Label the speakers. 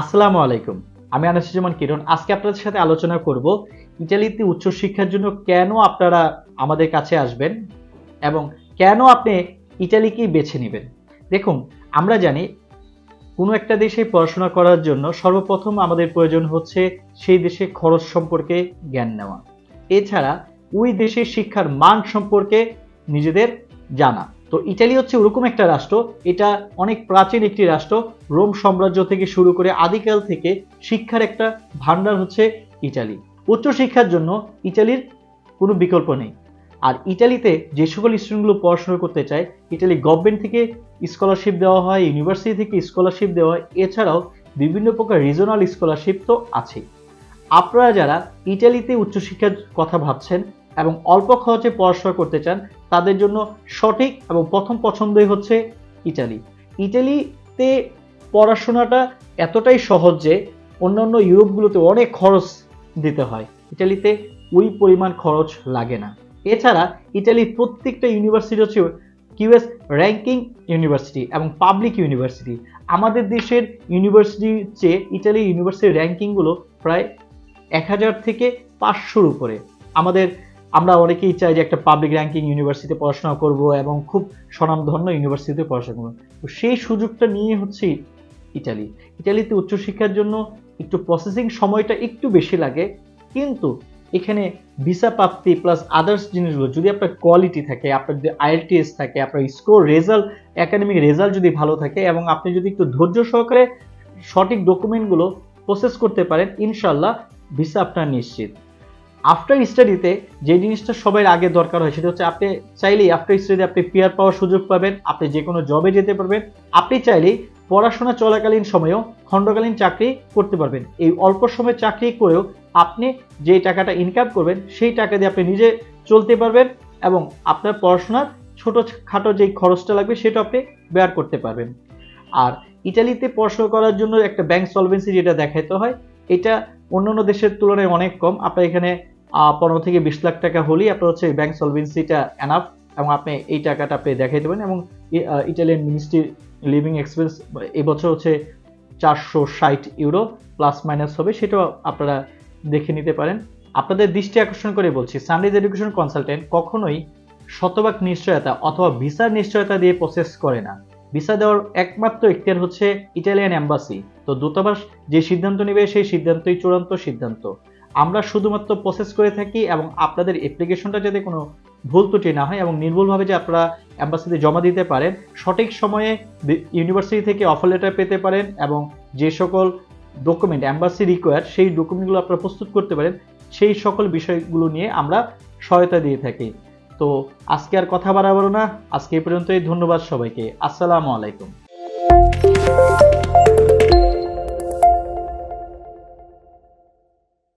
Speaker 1: আসসালামু আলাইকুম। আমি আনাসুজ্জামান কিরণ। আজকে আপনাদের সাথে আলোচনা করব ইতালিতে উচ্চশিক্ষার জন্য কেন আপনারা আমাদের কাছে আসবেন এবং কেন আপনি ইতালিকেই বেছে নেবেন। দেখুন, আমরা জানি কোনো একটা দেশে পড়াশোনা করার জন্য সর্বপ্রথম আমাদের প্রয়োজন হচ্ছে সেই দেশে খরচ সম্পর্কে জ্ঞান নেওয়া। এছাড়া ওই দেশের শিক্ষার মান সম্পর্কে নিজেদের জানা। তো ইতালি হচ্ছে ওরকম একটা রাষ্ট্র, এটা অনেক প্রাচীন একটি রাষ্ট্র। রোম সাম্রাজ্য থেকে শুরু করে আদিকাল থেকে শিক্ষার একটা ভান্ডার হচ্ছে ইতালি। উচ্চশিক্ষার জন্য ইতালির কোনো বিকল্প নেই। আর ইতালিতে যে সকল স্টুডেন্টগুলো পড়াশোনা করতে চায়, ইতালি গভর্নমেন্ট থেকে স্কলারশিপ দেওয়া হয়, ইউনিভার্সিটি থেকে স্কলারশিপ দেওয়া হয়, এছাড়াও বিভিন্ন প্রকার রিজনাল স্কলারশিপ তো আছে। আপনারা যারা ইতালিতে উচ্চশিক্ষার কথা ভাবছেন এবং অল্প খরচে পড়াশোনা করতে চান, তাদের জন্য সঠিক এবং প্রথম পছন্দই হচ্ছে ইতালি। ইতালিতে পড়াশোনাটা এতটাই সহজ যে অন্যান্য ইউরোপগুলোতে অনেক খরচ দিতে হয়, ইতালিতে ওই পরিমাণ খরচ লাগে না। এছাড়া ইতালির প্রত্যেকটা ইউনিভার্সিটি হচ্ছে কিউএস র্যাঙ্কিং ইউনিভার্সিটি এবং পাবলিক ইউনিভার্সিটি। আমাদের দেশের ইউনিভার্সিটির চেয়ে ইতালির ইউনিভার্সিটির র্যাঙ্কিংগুলো প্রায় 1000 থেকে 500-র উপরে। আমরা অনেকেই চাই যে একটা পাবলিক র্যাঙ্কিং ইউনিভার্সিটিতে পড়াশোনা করব এবং খুব স্বনামধন্য ইউনিভার্সিটিতে পড়াশোনা করব। তো সেই সুযোগটা নিয়ে হচ্ছে ইতালিতে উচ্চশিক্ষার জন্য একটু প্রসেসিং সময়টা একটু বেশি লাগে, কিন্তু এখানে ভিসা প্রাপ্তি প্লাস আদার্স জিনিসগুলো যদি আপনার কোয়ালিটি থাকে, আপনার যদি আইএলটিএস থাকে, আপনার স্কোর রেজাল্ট, একাডেমিক রেজাল্ট যদি ভালো থাকে এবং আপনি যদি একটু ধৈর্য সহকারে সঠিক ডকুমেন্টগুলো প্রসেস করতে পারেন, ইনশাল্লাহ ভিসা আপনার নিশ্চিত। আফটার স্টাডিতে যে জিনিসটা সবাই আগে দরকার হয় সেটা হচ্ছে আপনি চাইলেই আফটার স্টাডি আপনি পিআর পাওয়ার সুযোগ পাবেন, আপনি যে কোনো জবে যেতে পারবেন, আপনি চাইলেই পড়াশোনা চলাকালীন সময়েও খণ্ডকালীন চাকরি করতে পারবেন। এই অল্প সময় চাকরি করেও আপনি যে টাকাটা ইনকাম করবেন সেই টাকা দিয়ে আপনি নিজে চলতে পারবেন এবং আপনার পড়াশোনার ছোটোখাটো যেই খরচটা লাগবে সেটা আপনি বেয়ার করতে পারবেন। আর ইতালিতে পড়াশোনা করার জন্য একটা ব্যাংক সলভেন্সি যেটা দেখাইতে হয়, এটা অন্যান্য দেশের তুলনায় অনেক কম। আপনার এখানে 15 থেকে 20 লাখ টাকা হলেই আপনার হচ্ছে ব্যাংক সলভেন্সিটা এনাফ এবং আপনি এই টাকাটা আপনি দেখাইতে পারেন। এবং ইটালিয়ান মিনিস্ট্রি লিভিং এক্সপেন্স এবছর হচ্ছে 460 ইউরো প্লাস মাইনাস হবে, সেটাও আপনারা দেখে নিতে পারেন। আপনাদের দৃষ্টি আকর্ষণ করে বলছি, সানরাইজ এডুকেশন কনসালটেন্ট কখনোই শতভাগ নিশ্চয়তা অথবা ভিসার নিশ্চয়তা দিয়ে প্রসেস করে না। ভিসা দেওয়ার একমাত্র এখতিয়ার হচ্ছে ইটালিয়ান এম্বাসি। তো দূতাবাস যে সিদ্ধান্ত নেবে সেই সিদ্ধান্তই চূড়ান্ত সিদ্ধান্ত। আমরা শুধুমাত্র প্রসেস করে থাকি এবং আপনাদের অ্যাপ্লিকেশনটা যাতে কোনো ভুল ত্রুটি না হয় এবং নির্ভুলভাবে যে আপনারা এম্বাসিতে জমা দিতে পারেন, সঠিক সময়ে ইউনিভার্সিটি থেকে অফার লেটার পেতে পারেন এবং যে সকল ডকুমেন্ট এম্বাসি রিকোয়ার সেই ডকুমেন্টগুলো আপনারা প্রস্তুত করতে পারেন, সেই সকল বিষয়গুলো নিয়ে আমরা সহায়তা দিয়ে থাকি। তো আজকে আর কথা বাড়াবো না, আজকে এই পর্যন্তই। ধন্যবাদ সবাইকে। আসসালামু আলাইকুম।